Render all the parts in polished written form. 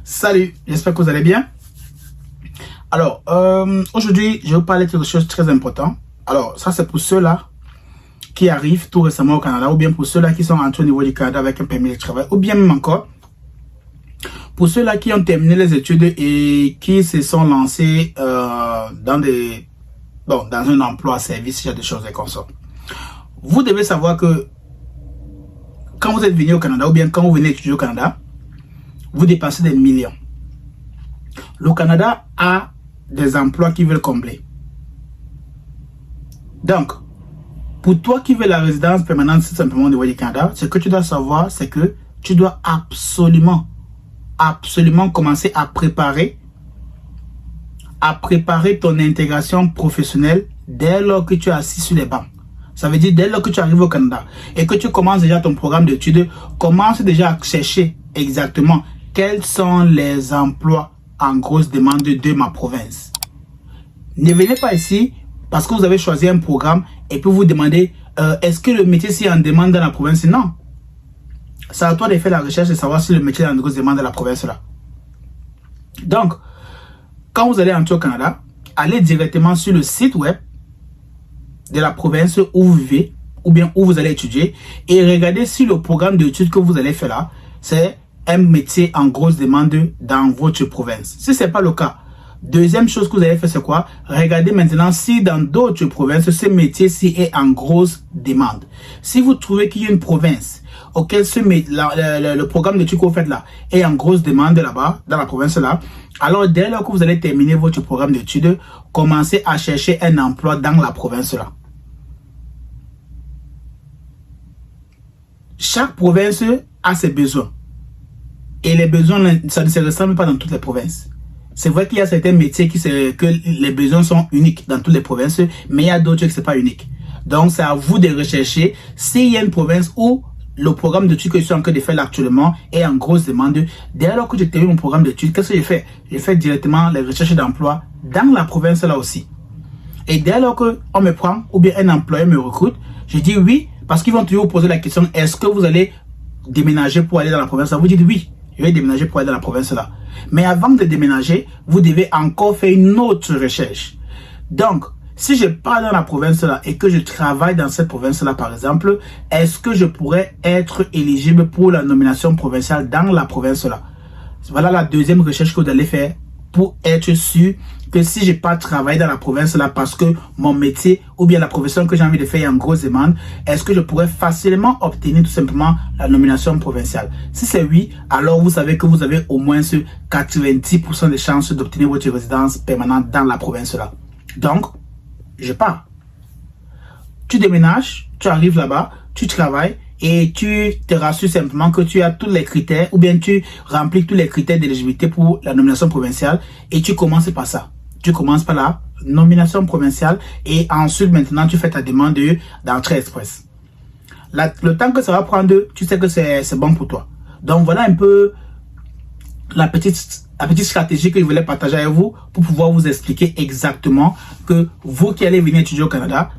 Salut, j'espère que vous allez bien. Alors, aujourd'hui, je vais vous parler de quelque chose de très important. Alors, ça c'est pour ceux-là qui arrivent tout récemment au Canada, ou bien pour ceux-là qui sont entrés au niveau du Canada avec un permis de travail, ou bien même encore pour ceux-là qui ont terminé les études et qui se sont lancés dans un emploi, service, il y a des choses comme ça. Vous devez savoir que quand vous êtes venu au Canada, ou bien quand vous venez étudier au Canada, vous dépensez des millions. Le Canada a des emplois qui veulent combler. Donc, pour toi qui veux la résidence permanente tout simplement au niveau du Canada, ce que tu dois savoir, c'est que tu dois absolument commencer à préparer ton intégration professionnelle dès lors que tu es assis sur les bancs. Ça veut dire dès lors que tu arrives au Canada et que tu commences déjà ton programme d'études, commence déjà à chercher exactement quels sont les emplois en grosse demande de ma province. Ne venez pas ici parce que vous avez choisi un programme et puis vous demandez est-ce que le métier est en demande dans la province? Non. C'est à toi de faire la recherche et de savoir si le métier est en grosse demande dans la province là. Donc, quand vous allez entrer au Canada, allez directement sur le site web de la province où vous vivez ou bien où vous allez étudier et regardez si le programme d'études que vous allez faire là, c'est un métier en grosse demande dans votre province. Si ce n'est pas le cas, deuxième chose que vous allez faire, c'est quoi? Regardez maintenant si dans d'autres provinces, ce métier-ci est en grosse demande. Si vous trouvez qu'il y a une province auquel le programme d'études que vous faites là est en grosse demande là-bas, dans la province là, alors dès lors que vous allez terminer votre programme d'études, commencez à chercher un emploi dans la province là. Chaque province a ses besoins. Et les besoins, ça ne se ressemble pas dans toutes les provinces. C'est vrai qu'il y a certains métiers que les besoins sont uniques dans toutes les provinces, mais il y a d'autres que ce n'est pas unique. Donc, c'est à vous de rechercher s'il y a une province où le programme d'études que je suis en train de faire actuellement est en grosse demande. Dès lors que je termine mon programme d'études, qu'est-ce que j'ai fait? J'ai fait directement les recherches d'emploi dans la province là aussi. Et dès lors qu'on me prend ou bien un employeur me recrute, je dis oui, parce qu'ils vont toujours vous poser la question, est-ce que vous allez déménager pour aller dans la province là? Vous dites oui. Je vais déménager pour aller dans la province là. Mais avant de déménager, vous devez encore faire une autre recherche. Donc, si je pars dans la province là et que je travaille dans cette province là par exemple, est-ce que je pourrais être éligible pour la nomination provinciale dans la province là? Voilà la deuxième recherche que vous allez faire pour être sûr que si je pars travailler dans la province là parce que mon métier ou bien la profession que j'ai envie de faire est en grosse demande, est-ce que je pourrais facilement obtenir tout simplement la nomination provinciale? Si c'est oui, alors vous savez que vous avez au moins 90% de chances d'obtenir votre résidence permanente dans la province là. Donc, je pars. Tu déménages, tu arrives là-bas, tu travailles et tu te rassures simplement que tu as tous les critères ou bien tu remplis tous les critères d'éligibilité pour la nomination provinciale et tu commences par ça. Tu commences par la nomination provinciale et ensuite maintenant tu fais ta demande d'entrée express. Le temps que ça va prendre, tu sais que c'est bon pour toi. Donc voilà un peu la petite stratégie que je voulais partager avec vous pour pouvoir vous expliquer exactement que vous qui allez venir étudier au Canada,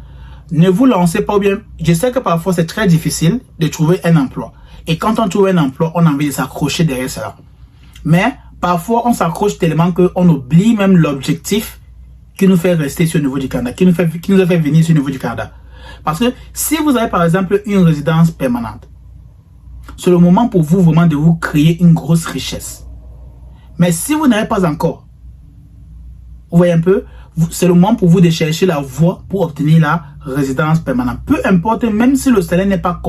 ne vous lancez pas bien. Je sais que parfois c'est très difficile de trouver un emploi. Et quand on trouve un emploi, on a envie de s'accrocher derrière cela. Mais parfois on s'accroche tellement qu'on oublie même l'objectif qui nous fait rester sur le niveau du Canada, qui nous a fait venir sur le niveau du Canada. Parce que si vous avez par exemple une résidence permanente, c'est le moment pour vous vraiment de vous créer une grosse richesse. Mais si vous n'avez pas encore, vous voyez un peu, c'est le moment pour vous de chercher la voie pour obtenir la résidence permanente. Peu importe, même si le salaire n'est pas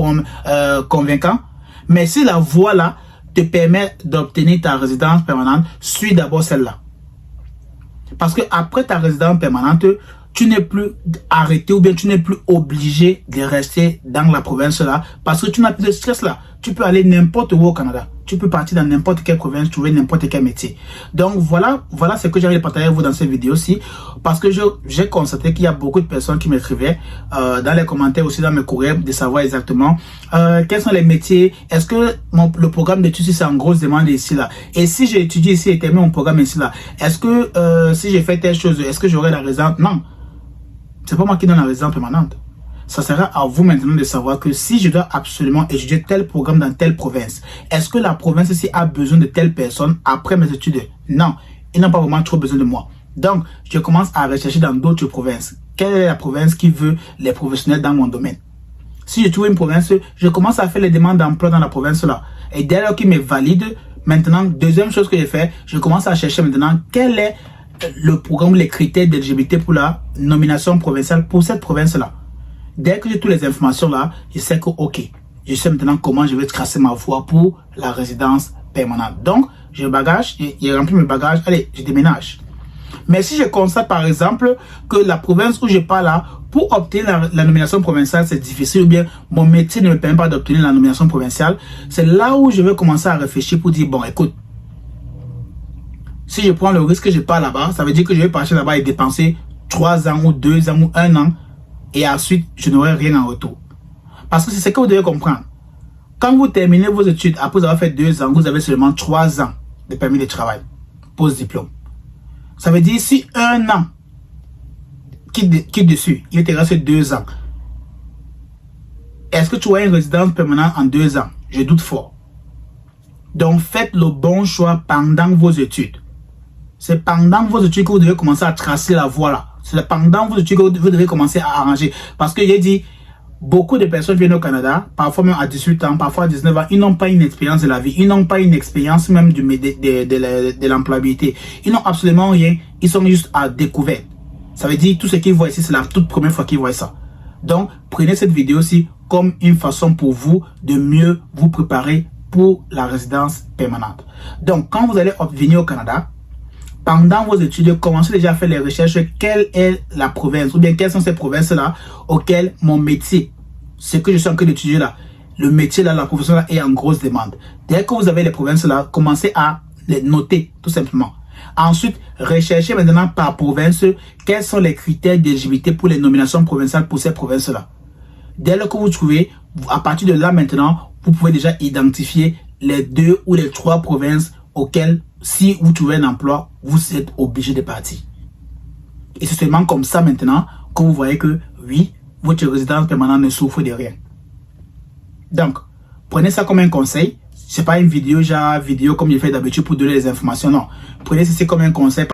convaincant, mais si la voie là te permet d'obtenir ta résidence permanente, suis d'abord celle-là. Parce que après ta résidence permanente, tu n'es plus arrêté ou bien tu n'es plus obligé de rester dans la province là parce que tu n'as plus de stress là. Tu peux aller n'importe où au Canada. Tu peux partir dans n'importe quelle province, trouver n'importe quel métier. Donc voilà ce que j'ai envie de partager avec vous dans cette vidéo-ci. Parce que j'ai constaté qu'il y a beaucoup de personnes qui m'écrivaient dans les commentaires, aussi dans mes courriels, de savoir exactement quels sont les métiers. Est-ce que le programme d'études c'est en grosse demande ici là? Et si j'ai étudié ici et terminé mon programme ici là, est-ce que si j'ai fait telle chose, est-ce que j'aurai la résidence? Non. C'est pas moi qui donne la résidence permanente. ça sera à vous maintenant de savoir que si je dois absolument étudier tel programme dans telle province, est-ce que la province ici a besoin de telle personne après mes études? Non, ils n'ont pas vraiment trop besoin de moi. Donc, je commence à rechercher dans d'autres provinces. Quelle est la province qui veut les professionnels dans mon domaine? Si je trouve une province, je commence à faire les demandes d'emploi dans la province là. Et dès lors qu'ils me valident, maintenant, deuxième chose que je fais, je commence à chercher maintenant quel est le programme, les critères d'éligibilité pour la nomination provinciale pour cette province là. Dès que j'ai toutes les informations là, je sais que ok, je sais maintenant comment je vais tracer ma voie pour la résidence permanente. Donc, je bagage, je remplis mes bagages, allez, je déménage. Mais si je constate par exemple que la province où je pars là, pour obtenir la nomination provinciale, c'est difficile, ou bien mon métier ne me permet pas d'obtenir la nomination provinciale, c'est là où je vais commencer à réfléchir pour dire, bon, écoute, si je prends le risque que je pars là-bas, ça veut dire que je vais partir là-bas et dépenser 3 ans ou 2 ans ou 1 an, et ensuite, je n'aurai rien en retour. Parce que c'est ce que vous devez comprendre. Quand vous terminez vos études, après avoir fait 2 ans, vous avez seulement 3 ans de permis de travail, post-diplôme. Ça veut dire si 1 an quitte dessus, il te reste 2 ans. Est-ce que tu auras une résidence permanente en 2 ans? Je doute fort. Donc faites le bon choix pendant vos études. C'est pendant vos études que vous devez commencer à tracer la voie là. C'est pendant vos études que vous devez commencer à arranger. Parce que j'ai dit, beaucoup de personnes viennent au Canada, parfois même à 18 ans, parfois à 19 ans, ils n'ont pas une expérience de la vie, ils n'ont pas une expérience même de l'employabilité. Ils n'ont absolument rien, ils sont juste à découvert. Ça veut dire tout ce qu'ils voient ici, c'est la toute première fois qu'ils voient ça. Donc, prenez cette vidéo-ci comme une façon pour vous de mieux vous préparer pour la résidence permanente. Donc, quand vous allez venir au Canada, pendant vos études, commencez déjà à faire les recherches. Quelle est la province ou bien quelles sont ces provinces-là auxquelles mon métier, ce que je suis en train d'étudier là, le métier là, la profession là est en grosse demande. Dès que vous avez les provinces-là, commencez à les noter tout simplement. Ensuite, recherchez maintenant par province quels sont les critères d'éligibilité pour les nominations provinciales pour ces provinces-là. Dès lors que vous trouvez, à partir de là maintenant, vous pouvez déjà identifier les 2 ou les 3 provinces auxquelles, si vous trouvez un emploi, vous êtes obligé de partir. Et c'est seulement comme ça maintenant que vous voyez que, oui, votre résidence permanente ne souffre de rien. Donc, prenez ça comme un conseil. C'est pas une vidéo, genre vidéo comme je fais d'habitude pour donner les informations. Non, prenez ceci comme un conseil.